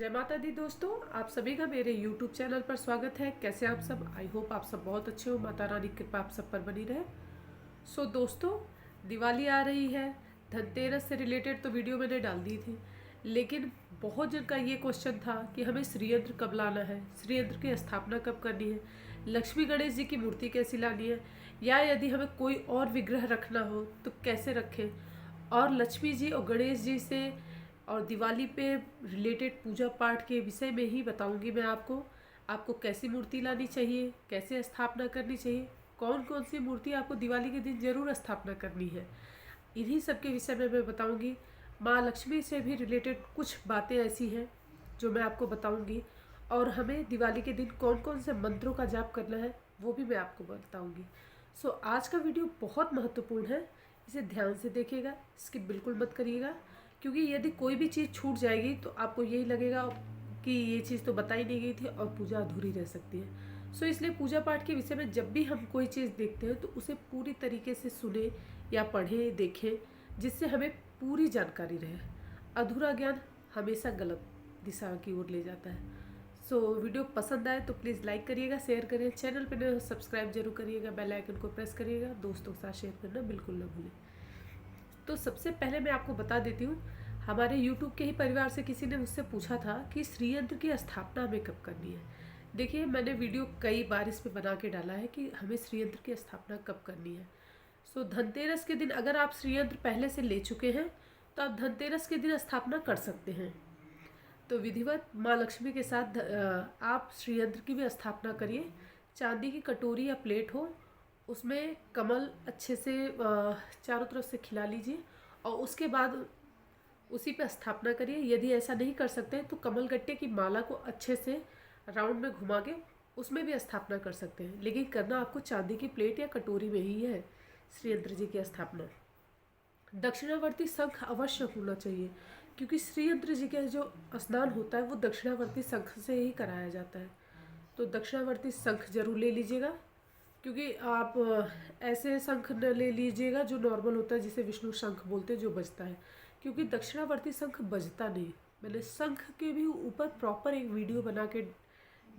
जय माता दी दोस्तों, आप सभी का मेरे YouTube चैनल पर स्वागत है। कैसे आप सब? आई होप आप सब बहुत अच्छे हो। माता रानी की कृपा आप सब पर बनी रहे। दोस्तों, दिवाली आ रही है। धनतेरस से रिलेटेड तो वीडियो मैंने डाल दी थी, लेकिन बहुत जन का ये क्वेश्चन था कि हमें श्रीयंत्र कब लाना है, श्रीयंत्र की स्थापना कब करनी है, लक्ष्मी गणेश जी की मूर्ति कैसी लानी है, या यदि हमें कोई और विग्रह रखना हो तो कैसे रखें। और लक्ष्मी जी और गणेश जी से और दिवाली पे रिलेटेड पूजा पाठ के विषय में ही बताऊंगी मैं आपको कैसी मूर्ति लानी चाहिए, कैसे स्थापना करनी चाहिए, कौन कौन सी मूर्ति आपको दिवाली के दिन जरूर स्थापना करनी है। इन्हीं सब के विषय में मैं बताऊंगी। माँ लक्ष्मी से भी रिलेटेड कुछ बातें ऐसी हैं जो मैं आपको बताऊंगी, और हमें दिवाली के दिन कौन कौन से मंत्रों का जाप करना है वो भी मैं आपको बताऊंगी। आज का वीडियो बहुत महत्वपूर्ण है, इसे ध्यान से देखिएगा, स्किप बिल्कुल मत करिएगा, क्योंकि यदि कोई भी चीज़ छूट जाएगी तो आपको यही लगेगा कि ये चीज़ तो बताई नहीं गई थी और पूजा अधूरी रह सकती है। इसलिए पूजा पाठ के विषय में जब भी हम कोई चीज़ देखते हैं तो उसे पूरी तरीके से सुने या पढ़ें, देखें, जिससे हमें पूरी जानकारी रहे। अधूरा ज्ञान हमेशा गलत दिशा की ओर ले जाता है। वीडियो पसंद आए तो प्लीज़ लाइक करिएगा, शेयर करिए, चैनल पर नए सब्सक्राइब जरूर करिएगा, बेल आइकन को प्रेस करिएगा, दोस्तों के साथ शेयर करना बिल्कुल ना भूलें। सबसे पहले मैं आपको बता देती हूँ, हमारे YouTube के ही परिवार से किसी ने मुझसे पूछा था कि श्रीयंत्र की स्थापना हमें कब करनी है। देखिए, मैंने वीडियो कई बार इस पे बना के डाला है कि हमें श्रीयंत्र की स्थापना कब करनी है। धनतेरस के दिन अगर आप श्रीयंत्र पहले से ले चुके हैं तो आप धनतेरस के दिन स्थापना कर सकते हैं। विधिवत माँ लक्ष्मी के साथ आप श्रीयंत्र की भी स्थापना करिए। चांदी की कटोरी या प्लेट हो, उसमें कमल अच्छे से चारों तरफ से खिला लीजिए और उसके बाद उसी पे स्थापना करिए। यदि ऐसा नहीं कर सकते हैं तो कमल गट्टे की माला को अच्छे से राउंड में घुमा के उसमें भी स्थापना कर सकते हैं, लेकिन करना आपको चांदी की प्लेट या कटोरी में ही है श्रीयंत्र जी की स्थापना। दक्षिणावर्ती शंख अवश्य होना चाहिए, क्योंकि श्रीयंत्र जी का जो स्नान होता है वो दक्षिणावर्ती शंख से ही कराया जाता है। दक्षिणावर्ती शंख जरूर ले लीजिएगा, क्योंकि आप ऐसे शंख न ले लीजिएगा जो नॉर्मल होता है, जिसे विष्णु शंख बोलते हैं, जो बजता है, क्योंकि दक्षिणावर्ती शंख बजता नहीं। मैंने शंख के भी ऊपर प्रॉपर एक वीडियो बना के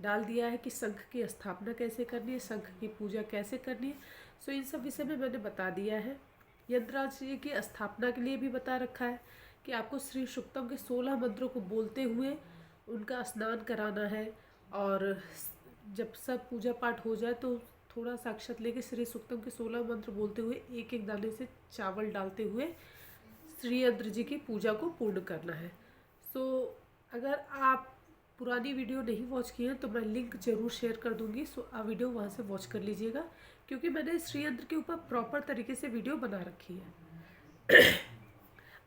डाल दिया है कि शंख की स्थापना कैसे करनी है, शंख की पूजा कैसे करनी है। इन सब विषय में मैंने बता दिया है। यंत्रराज जी की स्थापना के लिए भी बता रखा है कि आपको श्री सूक्तम के 16 मंत्रों को बोलते हुए उनका स्नान कराना है, और जब सब पूजा पाठ हो जाए तो थोड़ा साक्षात लेके श्री सूक्तम के 16 मंत्र बोलते हुए एक एक दाने से चावल डालते हुए श्रीयंत्र जी की पूजा को पूर्ण करना है। अगर आप पुरानी वीडियो नहीं वॉच किए हैं तो मैं लिंक जरूर शेयर कर दूंगी। आप वीडियो वहाँ से वॉच कर लीजिएगा, क्योंकि मैंने श्रीयंत्र के ऊपर प्रॉपर तरीके से वीडियो बना रखी है।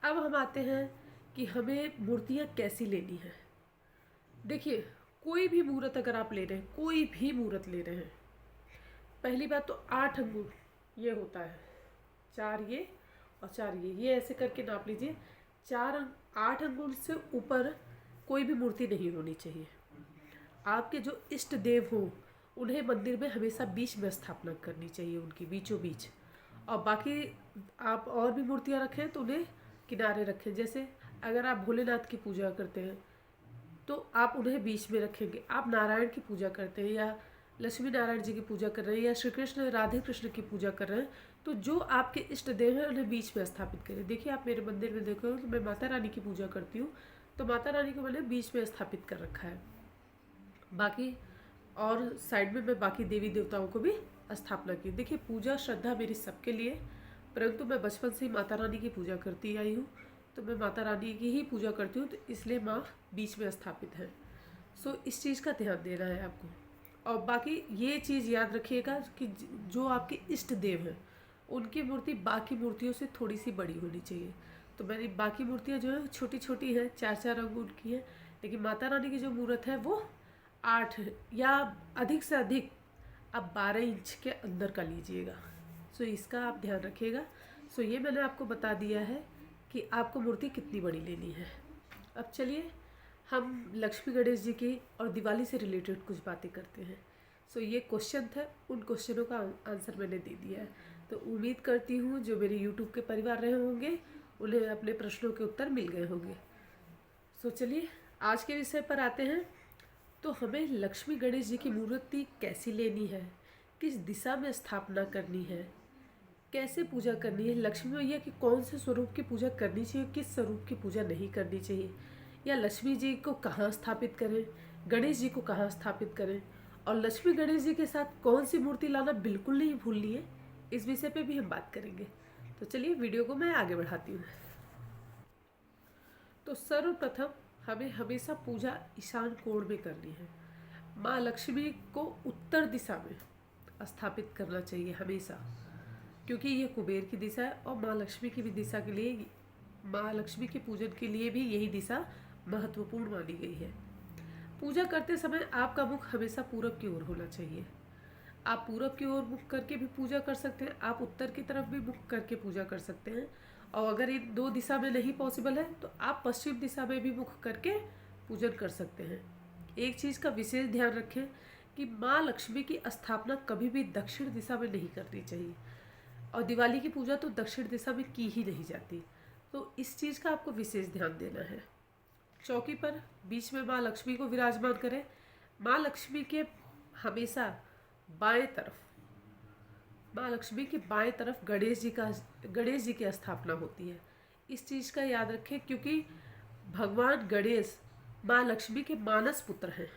अब हम आते हैं कि हमें मूर्तियाँ कैसी लेनी है। देखिए, कोई भी मूर्त अगर आप ले रहे हैं, कोई भी मूर्त ले रहे हैं, पहली बात तो 8 अंगुल ये होता है, 4 ये और 4 ये ऐसे करके नाप लीजिए। 8 अंगुल से ऊपर कोई भी मूर्ति नहीं होनी चाहिए। आपके जो इष्ट देव हों उन्हें मंदिर में हमेशा बीच में स्थापना करनी चाहिए, उनकी बीचों बीच। और बाकी आप और भी मूर्तियाँ रखें तो उन्हें किनारे रखें। जैसे अगर आप भोलेनाथ की पूजा करते हैं तो आप उन्हें बीच में रखेंगे। आप नारायण की पूजा करते हैं या लक्ष्मी नारायण जी की पूजा कर रहे हैं या श्री कृष्ण राधे कृष्ण की पूजा कर रहे हैं, तो जो आपके इष्ट देव हैं उन्हें बीच में स्थापित करें। देखिए, आप मेरे मंदिर में देखो तो मैं माता रानी की पूजा करती हूँ, तो माता रानी को मैंने बीच में स्थापित कर रखा है। बाकी और साइड में मैं बाकी देवी देवताओं को भी स्थापना की। देखिए, पूजा श्रद्धा मेरी सबके लिए, परंतु मैं बचपन से ही माता रानी की पूजा करती आई हूँ, तो मैं माता रानी की ही पूजा करती हूँ, तो इसलिए माँ बीच में स्थापित है। इस चीज़ का ध्यान देना है आपको। और बाकी ये चीज़ याद रखिएगा कि जो आपके इष्ट देव हैं उनकी मूर्ति बाकी मूर्तियों से थोड़ी सी बड़ी होनी चाहिए। तो मेरी बाकी मूर्तियाँ जो है छोटी छोटी हैं, 4-4 अंगुल की है, लेकिन माता रानी की जो मूर्त है वो 8 या अधिक से अधिक आप 12 इंच के अंदर का लीजिएगा। इसका आप ध्यान रखिएगा। ये मैंने आपको बता दिया है कि आपको मूर्ति कितनी बड़ी लेनी है। अब चलिए हम लक्ष्मी गणेश जी की और दिवाली से रिलेटेड कुछ बातें करते हैं। ये क्वेश्चन था, उन क्वेश्चनों का आंसर मैंने दे दिया है। उम्मीद करती हूँ जो मेरे YouTube के परिवार रहे होंगे उन्हें अपने प्रश्नों के उत्तर मिल गए होंगे। चलिए आज के विषय पर आते हैं। तो हमें लक्ष्मी गणेश जी की मूर्ति कैसी लेनी है, किस दिशा में स्थापना करनी है, कैसे पूजा करनी है, लक्ष्मी मैया की कौन से स्वरूप की पूजा करनी चाहिए, किस स्वरूप की पूजा नहीं करनी चाहिए, या लक्ष्मी जी को कहाँ स्थापित करें, गणेश जी को कहाँ स्थापित करें, और लक्ष्मी गणेश जी के साथ कौन सी मूर्ति लाना बिल्कुल नहीं भूलनी है, इस विषय पे भी हम बात करेंगे। तो चलिए वीडियो को मैं आगे बढ़ाती हूँ। तो सर्वप्रथम हमें हमेशा पूजा ईशान कोण में करनी है। माँ लक्ष्मी को उत्तर दिशा में स्थापित करना चाहिए हमेशा, क्योंकि ये कुबेर की दिशा है और माँ लक्ष्मी की भी दिशा के लिए, माँ लक्ष्मी के पूजन के लिए भी यही दिशा महत्वपूर्ण मानी गई है। पूजा करते समय आपका मुख हमेशा पूरब की ओर होना चाहिए। आप पूरब की ओर मुख करके भी पूजा कर सकते हैं, आप उत्तर की तरफ भी मुख करके पूजा कर सकते हैं, और अगर इन दो दिशा में नहीं पॉसिबल है तो आप पश्चिम दिशा में भी मुख करके पूजन कर सकते हैं। एक चीज़ का विशेष ध्यान रखें कि माँ लक्ष्मी की स्थापना कभी भी दक्षिण दिशा में नहीं करनी चाहिए, और दिवाली की पूजा तो दक्षिण दिशा में की ही नहीं जाती। तो इस चीज़ का आपको विशेष ध्यान देना है। चौकी पर बीच में माँ लक्ष्मी को विराजमान करें। माँ लक्ष्मी के हमेशा बाएं तरफ, माँ लक्ष्मी के बाएं तरफ गणेश जी की स्थापना होती है। इस चीज़ का याद रखें, क्योंकि भगवान गणेश माँ लक्ष्मी के मानस पुत्र हैं,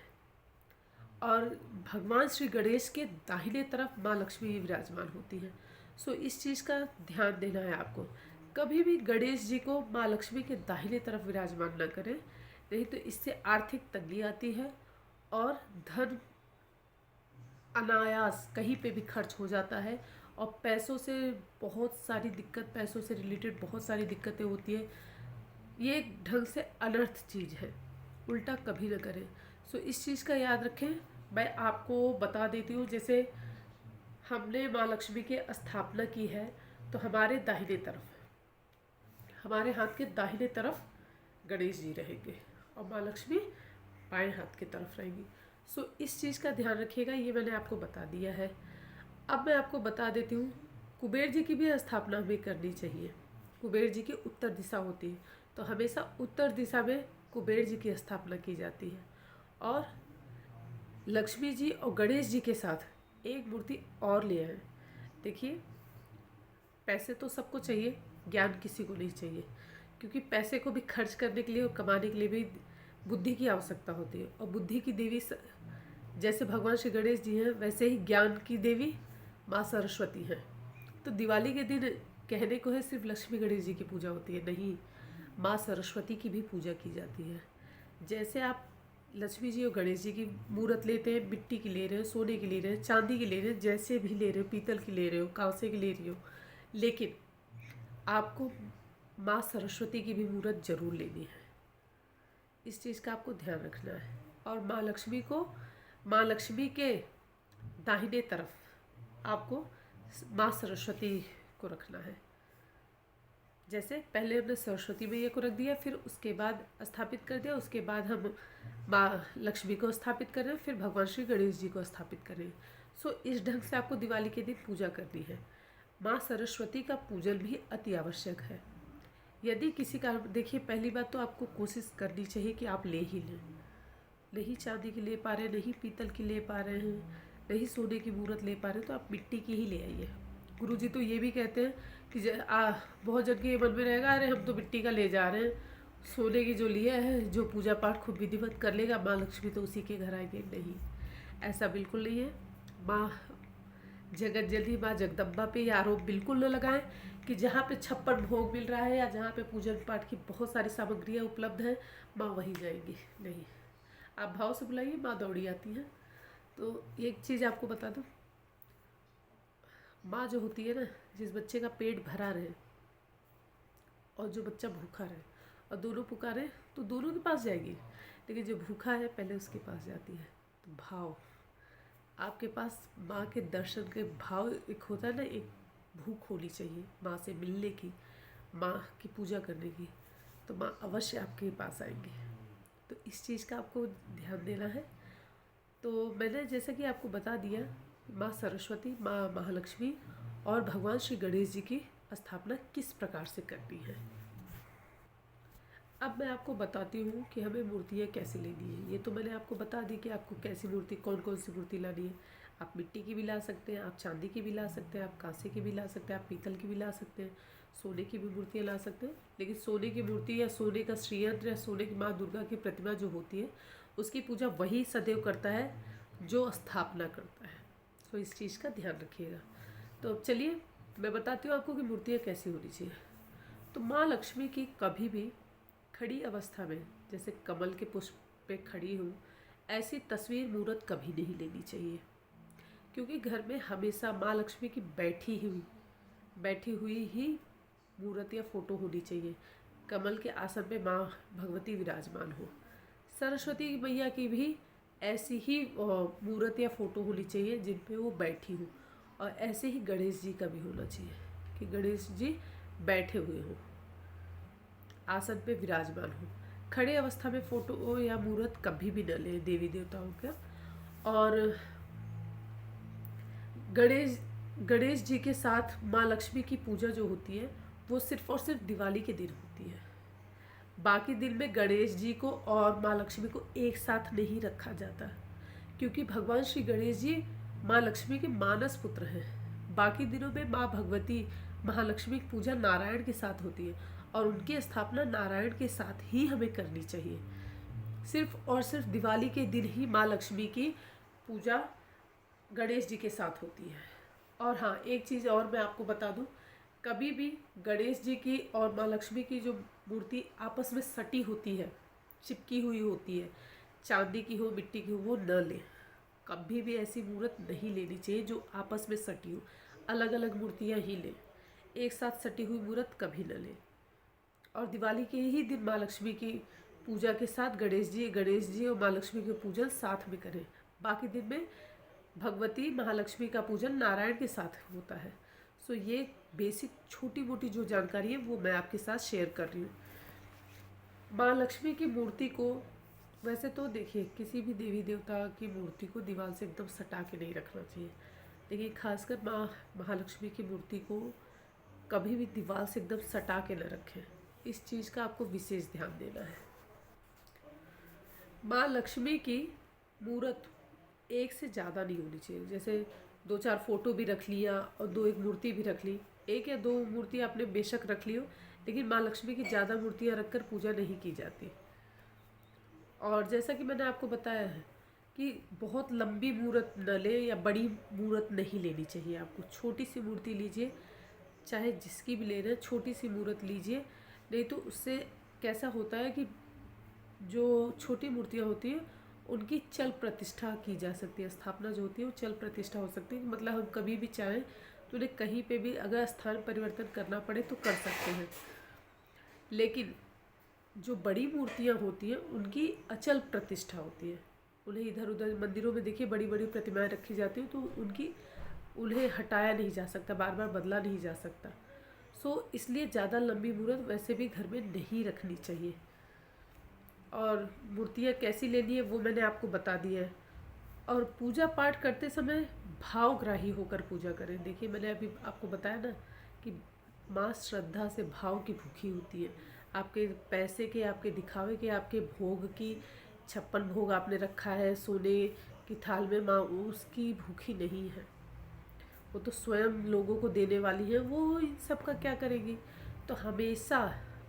और भगवान श्री गणेश के दाहिने तरफ माँ लक्ष्मी विराजमान होती है। सो इस चीज़ का ध्यान देना है आपको। कभी भी गणेश जी को माँ लक्ष्मी के दाहिने तरफ विराजमान न करें, नहीं तो इससे आर्थिक तंगी आती है और धन अनायास कहीं पे भी खर्च हो जाता है, और पैसों से बहुत सारी दिक्कत, पैसों से रिलेटेड बहुत सारी दिक्कतें होती है। ये एक ढंग से अनर्थ चीज़ है, उल्टा कभी न करें। सो इस चीज़ का याद रखें। मैं आपको बता देती हूँ, जैसे हमने माँ लक्ष्मी की स्थापना की है, तो हमारे दाहिने तरफ, हमारे हाथ के दाहिने तरफ गणेश जी रहेंगे और माँ लक्ष्मी बाएं हाथ की तरफ रहेंगी। सो इस चीज़ का ध्यान रखिएगा, ये मैंने आपको बता दिया है। अब मैं आपको बता देती हूँ, कुबेर जी की भी स्थापना हमें करनी चाहिए। कुबेर जी की उत्तर दिशा होती है, तो हमेशा उत्तर दिशा में कुबेर जी की स्थापना की जाती है। और लक्ष्मी जी और गणेश जी के साथ एक मूर्ति और ले आए। देखिए, पैसे तो सबको चाहिए, ज्ञान किसी को नहीं चाहिए, क्योंकि पैसे को भी खर्च करने के लिए और कमाने के लिए भी बुद्धि की आवश्यकता होती है। और बुद्धि की देवी जैसे भगवान श्री गणेश जी हैं, वैसे ही ज्ञान की देवी माँ सरस्वती हैं। तो दिवाली के दिन कहने को है सिर्फ लक्ष्मी गणेश जी की पूजा होती है, नहीं, माँ सरस्वती की भी पूजा की जाती है। जैसे आप लक्ष्मी जी और गणेश जी की मूर्त लेते हैं, मिट्टी की ले रहे हो, सोने की ले रहे हो, चांदी की ले रहे हो, जैसे भी ले रहे हो, पीतल की ले रहे हो, कांसे की ले रही हो, लेकिन आपको माँ सरस्वती की भी मूर्त जरूर लेनी है। इस चीज़ का आपको ध्यान रखना है। और माँ लक्ष्मी के दाहिने तरफ आपको माँ सरस्वती को रखना है। जैसे पहले हमने सरस्वती मैया को रख दिया, फिर उसके बाद स्थापित कर दिया, उसके बाद हम माँ लक्ष्मी को स्थापित कर रहे हैं, फिर भगवान श्री गणेश जी को स्थापित कर रहे हैं। सो इस ढंग से आपको दिवाली के दिन पूजा करनी है। माँ सरस्वती का पूजन भी अति आवश्यक है। यदि किसी का, देखिए, पहली बात तो आपको कोशिश करनी चाहिए कि आप ले ही लें। नहीं चांदी की ले पा रहे, नहीं पीतल की ले पा रहे हैं, नहीं सोने की मूर्त ले पा रहे, तो आप मिट्टी की ही ले आइए। गुरुजी तो ये भी कहते हैं कि बहुत जन के मन में रहेगा, अरे हम तो मिट्टी का ले जा रहे हैं, सोने की जो लिया है, जो पूजा पाठ खूब विधिवत कर लेगा, माँ लक्ष्मी तो उसी के घर आएंगे। नहीं, ऐसा बिल्कुल नहीं है। माँ जगत जननी माँ जगदम्बा पे ये आरोप बिल्कुल न लगाएं कि जहाँ पे 56 भोग मिल रहा है या जहाँ पे पूजन पाठ की बहुत सारी सामग्रियाँ उपलब्ध हैं, माँ वहीं जाएंगी। नहीं, आप भाव से बुलाइए, माँ दौड़ी आती हैं। तो एक चीज़ आपको बता दूँ, माँ जो होती है ना, जिस बच्चे का पेट भरा रहे और जो बच्चा भूखा रहे, और दोनों पुकारे, तो दोनों के पास जाएगी, लेकिन जो भूखा है पहले उसके पास जाती है। तो भाव, आपके पास माँ के दर्शन के भाव, एक होता है ना, एक भूख होनी चाहिए माँ से मिलने की, माँ की पूजा करने की, तो माँ अवश्य आपके पास आएंगी। तो इस चीज़ का आपको ध्यान देना है। तो मैंने जैसा कि आपको बता दिया, माँ सरस्वती, माँ महालक्ष्मी और भगवान श्री गणेश जी की स्थापना किस प्रकार से करनी है। अब मैं आपको बताती हूँ कि हमें मूर्तियाँ कैसे लेनी है। ये तो मैंने आपको बता दी कि आपको कैसी मूर्ति, कौन कौन सी मूर्ति लानी है। आप मिट्टी की भी ला सकते हैं, आप चांदी की भी ला सकते हैं, आप कांसे की भी ला सकते हैं, आप पीतल की भी ला सकते हैं, सोने की भी मूर्तियाँ ला सकते हैं। लेकिन सोने की मूर्ति या सोने का श्रीयंत्र या सोने की माँ दुर्गा की प्रतिमा जो होती है, उसकी पूजा वही सदैव करता है जो स्थापना करता है। तो इस चीज़ का ध्यान रखिएगा। तो अब चलिए मैं बताती हूँ आपको कि मूर्तियाँ कैसी होनी चाहिए। तो माँ लक्ष्मी की कभी भी खड़ी अवस्था में, जैसे कमल के पुष्प पे खड़ी हूँ, ऐसी तस्वीर मूर्त कभी नहीं लेनी चाहिए। क्योंकि घर में हमेशा माँ लक्ष्मी की बैठी हुई ही मूर्त या फोटो होनी चाहिए। कमल के आसन पे माँ भगवती विराजमान हो। सरस्वती मैया की भी ऐसी ही मूर्त या फोटो होनी चाहिए जिन पे वो बैठी हो। और ऐसे ही गणेश जी का भी होना चाहिए कि गणेश जी बैठे हुए हों, आसन पे विराजमान हो। खड़े अवस्था में फोटो या मूर्त कभी भी न ले देवी देवताओं का। और गणेश गणेश जी के साथ माँ लक्ष्मी की पूजा जो होती है वो सिर्फ और सिर्फ दिवाली के दिन होती है। बाकी दिन में गणेश जी को और माँ लक्ष्मी को एक साथ नहीं रखा जाता, क्योंकि भगवान श्री गणेश जी माँ लक्ष्मी के मानस पुत्र हैं। बाकी दिनों में माँ भगवती महालक्ष्मी की पूजा नारायण के साथ होती है और उनकी स्थापना नारायण के साथ ही हमें करनी चाहिए। सिर्फ और सिर्फ दिवाली के दिन ही माँ लक्ष्मी की पूजा गणेश जी के साथ होती है। और हाँ, एक चीज़ और मैं आपको बता दूँ, कभी भी गणेश जी की और माँ लक्ष्मी की जो मूर्ति आपस में सटी होती है, चिपकी हुई होती है, चांदी की हो मिट्टी की हो, वो न लें। कभी भी ऐसी मूर्त नहीं लेनी चाहिए जो आपस में सटी हो। अलग अलग मूर्तियाँ ही लें, एक साथ सटी हुई मूर्त कभी न लें। और दिवाली के ही दिन माँ लक्ष्मी की पूजा के साथ गणेश जी और माँ लक्ष्मी के पूजन साथ में करें। बाकी दिन में भगवती महालक्ष्मी का पूजन नारायण के साथ होता है। सो ये बेसिक छोटी मोटी जो जानकारी है वो मैं आपके साथ शेयर कर रही हूँ। माँ लक्ष्मी की मूर्ति को, वैसे तो देखिए किसी भी देवी देवता की मूर्ति को दीवार से एकदम सटा के नहीं रखना चाहिए, लेकिन खासकर माँ महालक्ष्मी की मूर्ति को कभी भी दीवार से एकदम सटा के न रखें। इस चीज़ का आपको विशेष ध्यान देना है। माँ लक्ष्मी की मूर्त एक से ज़्यादा नहीं होनी चाहिए। जैसे 2-4 फोटो भी रख लिया और 2 एक मूर्ति भी रख ली। 1 या 2 मूर्ति आपने बेशक रख ली हो, लेकिन माँ लक्ष्मी की ज़्यादा मूर्तियाँ रखकर पूजा नहीं की जाती। और जैसा कि मैंने आपको बताया है कि बहुत लंबी मूर्त न ले या बड़ी मूर्त नहीं लेनी चाहिए आपको। छोटी सी मूर्ति लीजिए, चाहे जिसकी भी ले रहे हैं, छोटी सी मूर्त लीजिए। नहीं तो उससे कैसा होता है कि जो छोटी मूर्तियाँ होती हैं उनकी चल प्रतिष्ठा की जा सकती है। स्थापना जो होती है वो चल प्रतिष्ठा हो सकती है। मतलब हम कभी भी चाहें तो उन्हें कहीं पे भी अगर स्थान परिवर्तन करना पड़े तो कर सकते हैं। लेकिन जो बड़ी मूर्तियाँ होती हैं उनकी अचल प्रतिष्ठा होती है। उन्हें इधर उधर मंदिरों में देखिए बड़ी बड़ी प्रतिमाएं रखी जाती हैं, तो उन्हें हटाया नहीं जा सकता, बार बार बदला नहीं जा सकता। इसलिए ज़्यादा लंबी मूर्त वैसे भी घर में नहीं रखनी चाहिए। और मूर्तियाँ कैसी लेनी है वो मैंने आपको बता दिया है। और पूजा पाठ करते समय भावग्राही होकर पूजा करें। देखिए मैंने अभी आपको बताया ना कि माँ श्रद्धा से भाव की भूखी होती है। आपके पैसे के, आपके दिखावे के, आपके भोग की 56 भोग आपने रखा है सोने की थाल में, माँ उसकी भूखी नहीं है। वो तो स्वयं लोगों को देने वाली है, वो इन सब का क्या करेगी। तो हमेशा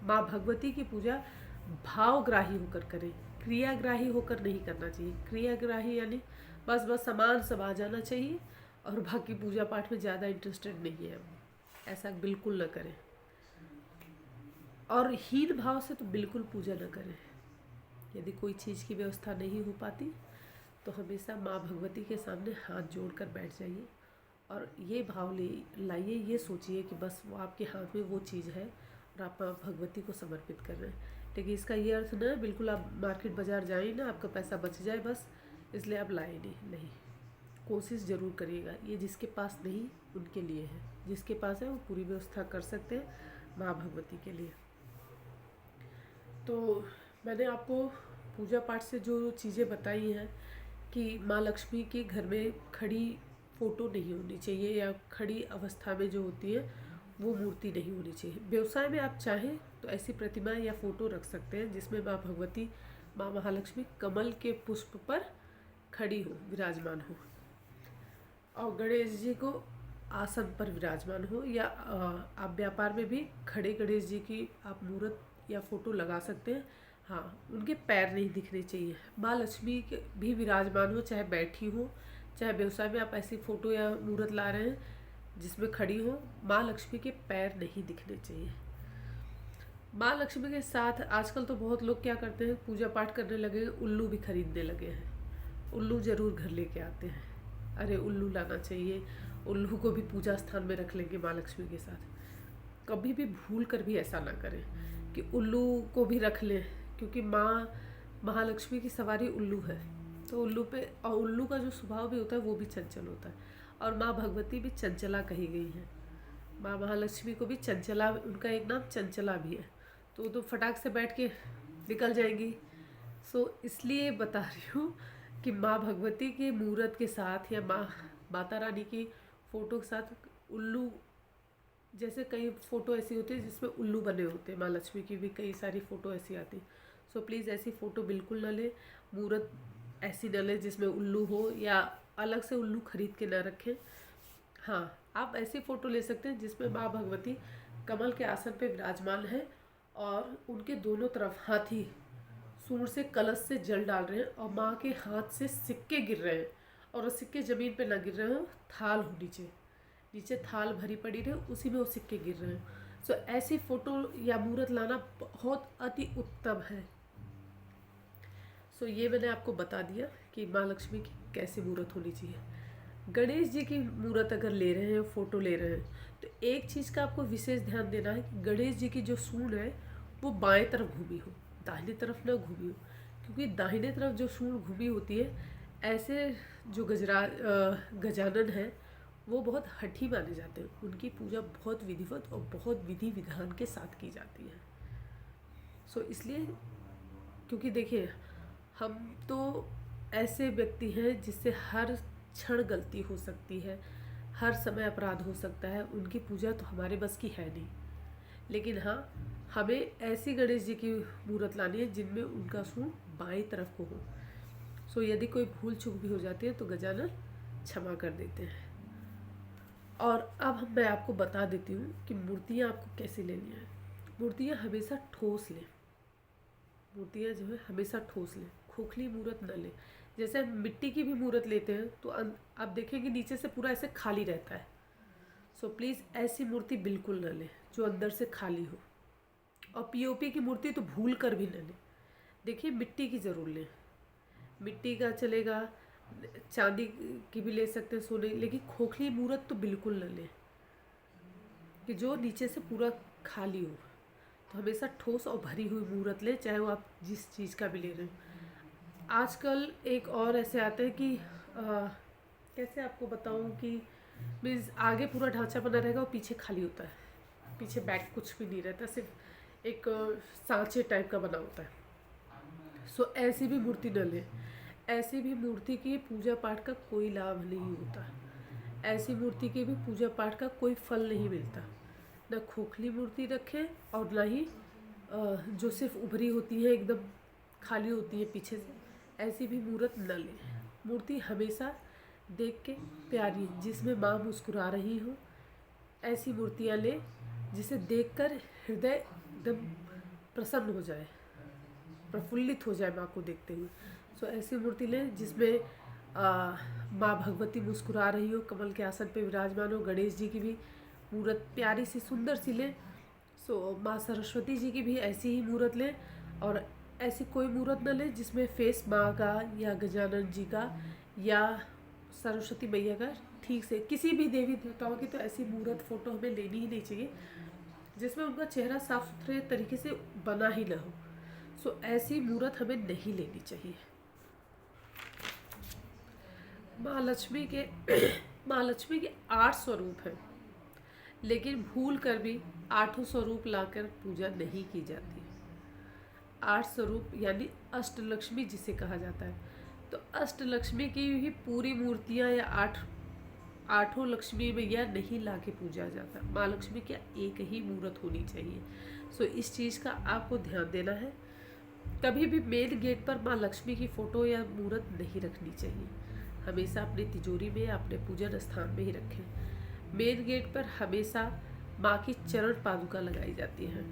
माँ भगवती की पूजा भावग्राही होकर करें, क्रियाग्राही होकर नहीं करना चाहिए। क्रियाग्राही यानी बस सामान सब आ जाना चाहिए और बाकी पूजा पाठ में ज़्यादा इंटरेस्टेड नहीं है, ऐसा बिल्कुल न करें। और हीन भाव से तो बिल्कुल पूजा न करें। यदि कोई चीज़ की व्यवस्था नहीं हो पाती तो हमेशा माँ भगवती के सामने हाथ जोड़कर बैठ जाइए और ये भाव ले लाइए, ये सोचिए कि बस वो आपके हाथ में वो चीज़ है और आप माँ भगवती को समर्पित कर रहे हैं। लेकिन इसका ये अर्थ ना बिल्कुल आप मार्केट बाज़ार जाएँ ना, आपका पैसा बच जाए बस इसलिए आप लाए नहीं। कोशिश ज़रूर करिएगा। ये जिसके पास नहीं उनके लिए है, जिसके पास है वो पूरी व्यवस्था कर सकते हैं माँ भगवती के लिए। तो मैंने आपको पूजा पाठ से जो चीज़ें बताई हैं कि माँ लक्ष्मी के घर में खड़ी फ़ोटो नहीं होनी चाहिए या खड़ी अवस्था में जो होती है वो मूर्ति नहीं होनी चाहिए। व्यवसाय में आप चाहें तो ऐसी प्रतिमा या फोटो रख सकते हैं जिसमें माँ भगवती, माँ महालक्ष्मी कमल के पुष्प पर खड़ी हो, विराजमान हो, और गणेश जी को आसन पर विराजमान हो, या आप व्यापार में भी खड़े गणेश जी की आप मूर्त या फोटो लगा सकते हैं। हाँ, उनके पैर नहीं दिखने चाहिए। माँ लक्ष्मी के भी विराजमान हो, चाहे बैठी हो, चाहे व्यवसाय में आप ऐसी फोटो या मूर्त ला रहे हैं जिसमें खड़ी हो, माँ लक्ष्मी के पैर नहीं दिखने चाहिए। माँ लक्ष्मी के साथ आजकल तो बहुत लोग क्या करते हैं, पूजा पाठ करने लगे हैं, उल्लू भी खरीदने लगे हैं। उल्लू ज़रूर घर लेके आते हैं। अरे उल्लू लाना चाहिए, उल्लू को भी पूजा स्थान में रख लेंगे माँ लक्ष्मी के साथ। कभी भी भूल कर भी ऐसा ना करें कि उल्लू को भी रख लें, क्योंकि माँ महालक्ष्मी की सवारी उल्लू है। तो उल्लू पे, और उल्लू का जो स्वभाव भी होता है वो भी चंचल होता है, और माँ भगवती भी चंचला कही गई है। माँ महालक्ष्मी को भी चंचला, उनका एक नाम चंचला भी है। तो फटाक से बैठ के निकल जाएंगी। सो इसलिए बता रही हूँ कि माँ भगवती के मूर्त के साथ या माता रानी की फ़ोटो के साथ उल्लू, जैसे कई फ़ोटो ऐसी होती है जिसमें उल्लू बने होते हैं, माँ लक्ष्मी की भी कई सारी फ़ोटो ऐसी आती हैं। सो प्लीज़ ऐसी फ़ोटो बिल्कुल न लें, मूर्त ऐसी न लें जिसमें उल्लू हो, या अलग से उल्लू खरीद के न रखें। हाँ, आप ऐसी फ़ोटो ले सकते हैं जिसमें माँ भगवती कमल के आसन पे विराजमान है, और उनके दोनों तरफ हाथी सूंड से कलश से जल डाल रहे हैं, और माँ के हाथ से सिक्के गिर रहे हैं, और वो सिक्के ज़मीन पे ना गिर रहे हो, थाल हो नीचे, नीचे थाल भरी पड़ी रहे, उसी में वो सिक्के गिर रहे हैं। सो ऐसी फ़ोटो या मूर्त लाना बहुत अति उत्तम है। सो ये मैंने आपको बता दिया कि माँ लक्ष्मी की कैसी मूर्त होनी चाहिए। गणेश जी की मूर्त अगर ले रहे हैं, फ़ोटो ले रहे हैं, तो एक चीज़ का आपको विशेष ध्यान देना है कि गणेश जी की जो सूंड है वो बाएं तरफ घूमी हो, दाहिने तरफ ना घूमी हो, क्योंकि दाहिने तरफ जो सूंड घूमी होती है, ऐसे जो गजानन है वो बहुत हठी माने जाते हैं। उनकी पूजा बहुत विधिवत और बहुत विधि विधान के साथ की जाती है। सो इसलिए, क्योंकि देखिए हम तो ऐसे व्यक्ति हैं जिससे हर क्षण गलती हो सकती है, हर समय अपराध हो सकता है, उनकी पूजा तो हमारे बस की है नहीं। लेकिन हाँ, हमें ऐसी गणेश जी की मूर्त लानी है जिनमें उनका सूंड बाईं तरफ को हो। सो यदि कोई भूल चूक भी हो जाती है तो गजानन क्षमा कर देते हैं। और अब मैं आपको बता देती हूँ कि मूर्तियाँ आपको कैसे लेनी है। मूर्तियाँ हमेशा ठोस लें, मूर्तियाँ जो है हमेशा ठोस लें, खोखली मूर्त न लें। जैसे हम मिट्टी की भी मूर्त लेते हैं तो आप देखेंगे नीचे से पूरा ऐसे खाली रहता है। सो प्लीज़ ऐसी मूर्ति बिल्कुल न लें जो अंदर से खाली हो। और पीओपी की मूर्ति तो भूल कर भी न लें। देखिए मिट्टी की ज़रूर लें, मिट्टी का चलेगा, चांदी की भी ले सकते हैं, सोने, लेकिन खोखली मूर्त तो बिल्कुल न लें कि जो नीचे से पूरा खाली हो। तो हमेशा ठोस और भरी हुई मूर्त लें, चाहे वो आप जिस चीज़ का भी ले रहे हो। आजकल एक और ऐसे आते हैं कि कैसे आपको बताऊं कि मीन्स आगे पूरा ढांचा बना रहेगा और पीछे खाली होता है, पीछे बैक कुछ भी नहीं रहता, सिर्फ एक सांचे टाइप का बना होता है। सो ऐसी भी मूर्ति न लें। ऐसी भी मूर्ति की पूजा पाठ का कोई लाभ नहीं होता, ऐसी मूर्ति के भी पूजा पाठ का कोई फल नहीं मिलता। ना खोखली मूर्ति रखें और ना ही जो सिर्फ उभरी होती है, एकदम खाली होती है पीछे से, ऐसी भी मूर्त न लें। मूर्ति हमेशा देख के प्यारी, जिसमें माँ मुस्कुरा रही हो, ऐसी मूर्तियाँ लें जिसे देखकर हृदय एकदम प्रसन्न हो जाए, प्रफुल्लित हो जाए माँ को देखते हुए। सो ऐसी मूर्ति लें जिसमें माँ भगवती मुस्कुरा रही हो, कमल के आसन पे विराजमान हो। गणेश जी की भी मूर्त प्यारी सी सुंदर सी लें। सो माँ सरस्वती जी की भी ऐसी ही मूर्त लें, और ऐसी कोई मूर्त न लें जिसमें फेस माँ का या गजानन जी का या सरस्वती मैया का, ठीक से किसी भी देवी देवताओं की तो ऐसी मूर्त फ़ोटो हमें लेनी ही नहीं चाहिए जिसमें उनका चेहरा साफ सुथरे तरीके से बना ही ना हो। सो ऐसी मूर्त हमें नहीं लेनी चाहिए। माँ लक्ष्मी के माँ लक्ष्मी के 8 स्वरूप हैं, लेकिन भूल कर भी 8 स्वरूप लाकर पूजा नहीं की जाती। 8 स्वरूप यानी अष्टलक्ष्मी जिसे कहा जाता है। तो अष्टलक्ष्मी की ही पूरी मूर्तियाँ या आठों लक्ष्मी मैया नहीं ला के पूजा जाता। माँ लक्ष्मी की एक ही मूर्त होनी चाहिए। सो इस चीज़ का आपको ध्यान देना है। कभी भी मेन गेट पर माँ लक्ष्मी की फ़ोटो या मूर्त नहीं रखनी चाहिए। हमेशा अपनी तिजोरी में या अपने पूजन स्थान में ही रखें। मेन गेट पर हमेशा माँ की चरण पादुका लगाई जाती है।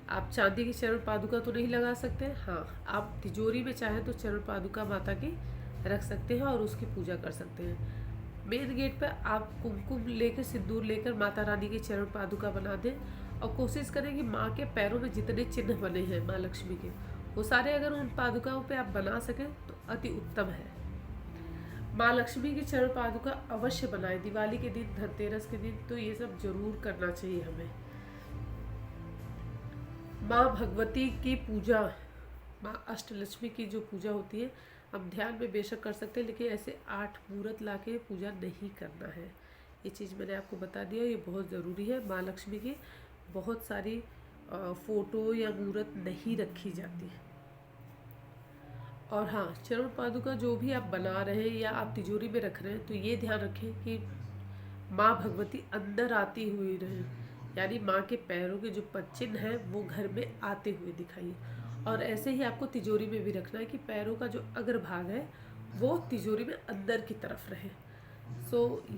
आप चांदी की चरण पादुका तो नहीं लगा सकते, हाँ आप तिजोरी में चाहें तो चरण पादुका माता की रख सकते हैं और उसकी पूजा कर सकते हैं। मेन गेट पर आप कुमकुम लेकर, सिंदूर लेकर माता रानी की चरण पादुका बना दें और कोशिश करें कि माँ के पैरों में जितने चिन्ह बने हैं माँ लक्ष्मी के, वो सारे अगर उन पादुकाओं पे आप बना सकें तो अति उत्तम है। माँ लक्ष्मी की चरण पादुका अवश्य बनाएं। दिवाली के दिन, धनतेरस के दिन तो ये सब जरूर करना चाहिए हमें। माँ भगवती की पूजा, माँ अष्टलक्ष्मी की जो पूजा होती है, हम ध्यान में बेशक कर सकते हैं, लेकिन ऐसे 8 मूर्त ला के पूजा नहीं करना है। ये चीज़ मैंने आपको बता दिया, ये बहुत ज़रूरी है। माँ लक्ष्मी की बहुत सारी फ़ोटो या मूर्त नहीं रखी जाती है। और हाँ, चरण पादुका जो भी आप बना रहे हैं या आप तिजोरी में रख रहे हैं, तो ये ध्यान रखें कि माँ भगवती अंदर आती हुई रहे, यानी माँ के पैरों के जो चिन्ह हैं वो घर में आते हुए दिखाइए। और ऐसे ही आपको तिजोरी में भी रखना है कि पैरों का जो अग्रभाग है वो तिजोरी में अंदर की तरफ रहे।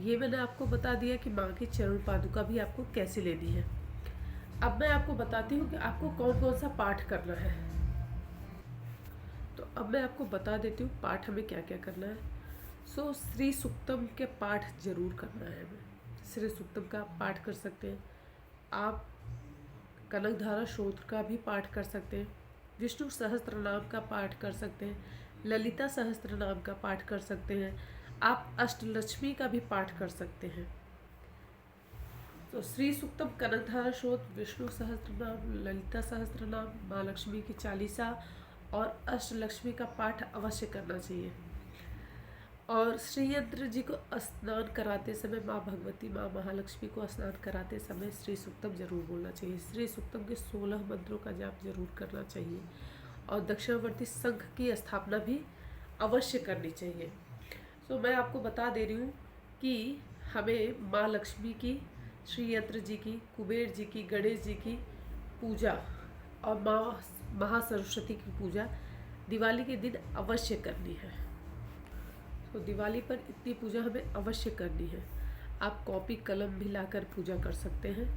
ये मैंने आपको बता दिया कि माँ की चरण पादुका भी आपको कैसे लेनी है। अब मैं आपको बताती हूँ कि आपको कौन कौन सा पाठ करना है। तो अब मैं आपको बता देती हूँ पाठ हमें क्या क्या करना है। श्री सुक्तम के पाठ जरूर करना है हमें। श्री सुक्तम का आप पाठ कर सकते हैं। आप कनकधारा स्तोत्र का भी पाठ कर सकते हैं। विष्णु सहस्त्र नाम का पाठ कर सकते हैं। ललिता सहस्त्र नाम का पाठ कर सकते हैं। आप अष्टलक्ष्मी का भी पाठ कर सकते हैं। तो श्री सुक्तम, कनकधारा स्तोत्र, विष्णु सहस्त्र नाम, ललिता सहस्त्र नाम, माँ लक्ष्मी की चालीसा और अष्टलक्ष्मी का पाठ अवश्य करना चाहिए। और श्री यंत्र जी को स्नान कराते समय, माँ भगवती, माँ महालक्ष्मी को स्नान कराते समय श्री सुक्तम जरूर बोलना चाहिए। श्री सुक्तम के 16 मंत्रों का जाप जरूर करना चाहिए। और दक्षिणावर्ती शंख की स्थापना भी अवश्य करनी चाहिए। मैं आपको बता दे रही हूँ कि हमें माँ लक्ष्मी की, श्री यंत्र जी की, कुबेर जी की, गणेश जी की पूजा और माँ महासरस्वती की पूजा दिवाली के दिन अवश्य करनी है। तो दिवाली पर इतनी पूजा हमें अवश्य करनी है। आप कॉपी कलम भी लाकर पूजा कर सकते हैं।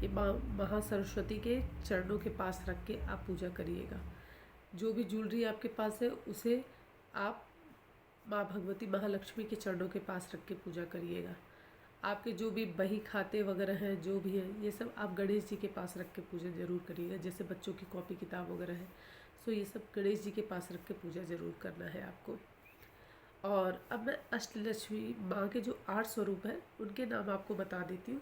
ये माँ महासरस्वती के चरणों के पास रख के आप पूजा करिएगा। जो भी ज्वेलरी आपके पास है उसे आप माँ भगवती, महालक्ष्मी के चरणों के पास रख के पूजा करिएगा। आपके जो भी बही खाते वगैरह हैं, जो भी है, ये सब आप गणेश जी के पास रख के पूजा जरूर करिएगा। जैसे बच्चों की कॉपी किताब वगैरह है, ये सब गणेश जी के पास रख के पूजा जरूर करना है आपको। और अब मैं अष्टलक्ष्मी माँ के जो 8 स्वरूप हैं उनके नाम आपको बता देती हूँ।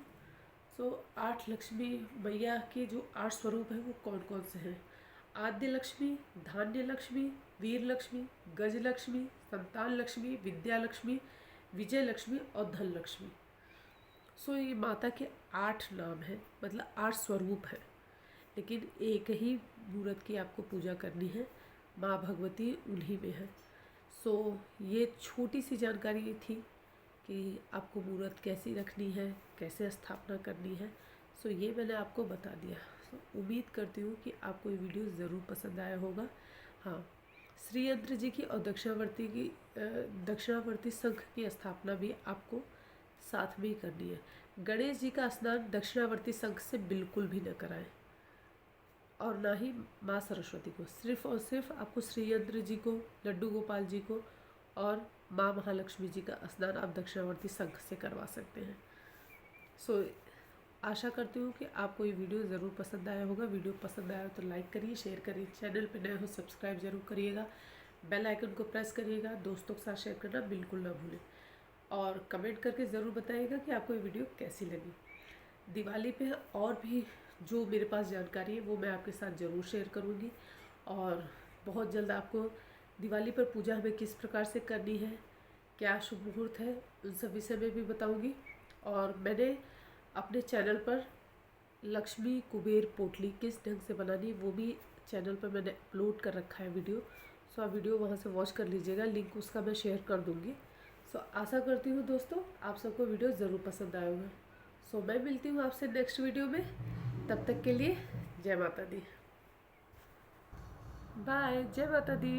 8 लक्ष्मी मैया के जो 8 स्वरूप हैं वो कौन कौन से हैं। आद्य लक्ष्मी, धान्य लक्ष्मी, वीर लक्ष्मी, गज लक्ष्मी, संतान लक्ष्मी, विद्या लक्ष्मी, विजय लक्ष्मी और धन लक्ष्मी। ये माता के 8 नाम हैं, मतलब 8 स्वरूप हैं, लेकिन एक ही मूर्त की आपको पूजा करनी है। माँ भगवती उन्हीं में है। ये छोटी सी जानकारी थी कि आपको मूर्त कैसी रखनी है, कैसे स्थापना करनी है। ये मैंने आपको बता दिया। उम्मीद करती हूँ कि आपको ये वीडियो ज़रूर पसंद आया होगा। हाँ, श्री यंत्र जी की और दक्षिणावर्ती शंख की स्थापना भी आपको साथ में ही करनी है। गणेश जी का स्नान दक्षिणावर्ती शंख से बिल्कुल भी न कराएं, और ना ही माँ सरस्वती को। सिर्फ और सिर्फ आपको श्री यंत्र जी को, लड्डू गोपाल जी को और माँ महालक्ष्मी जी का स्नान आप दक्षिणावर्ती शंख से करवा सकते हैं। आशा करती हूँ कि आपको ये वीडियो ज़रूर पसंद आया होगा। वीडियो पसंद आया तो लाइक करिए, शेयर करिए, चैनल पर नए हो सब्सक्राइब जरूर करिएगा, बेल आइकन को प्रेस करिएगा, दोस्तों के साथ शेयर करना बिल्कुल ना भूलें। और कमेंट करके ज़रूर बताइएगा कि आपको ये वीडियो कैसी लगी। दिवाली पे और भी जो मेरे पास जानकारी है वो मैं आपके साथ ज़रूर शेयर करूँगी। और बहुत जल्द आपको दिवाली पर पूजा हमें किस प्रकार से करनी है, क्या शुभ मुहूर्त है, उन सब विषय में भी बताऊँगी। और मैंने अपने चैनल पर लक्ष्मी कुबेर पोटली किस ढंग से बनानी है वो भी चैनल पर मैंने अपलोड कर रखा है वीडियो। आप वीडियो वहाँ से वॉच कर लीजिएगा, लिंक उसका मैं शेयर कर दूँगी। सो आशा करती हूँ दोस्तों आप सबको वीडियो ज़रूर पसंद आए होंगे। सो मैं मिलती हूँ आपसे नेक्स्ट वीडियो में, तब तक के लिए जय माता दी। बाय, जय माता दी।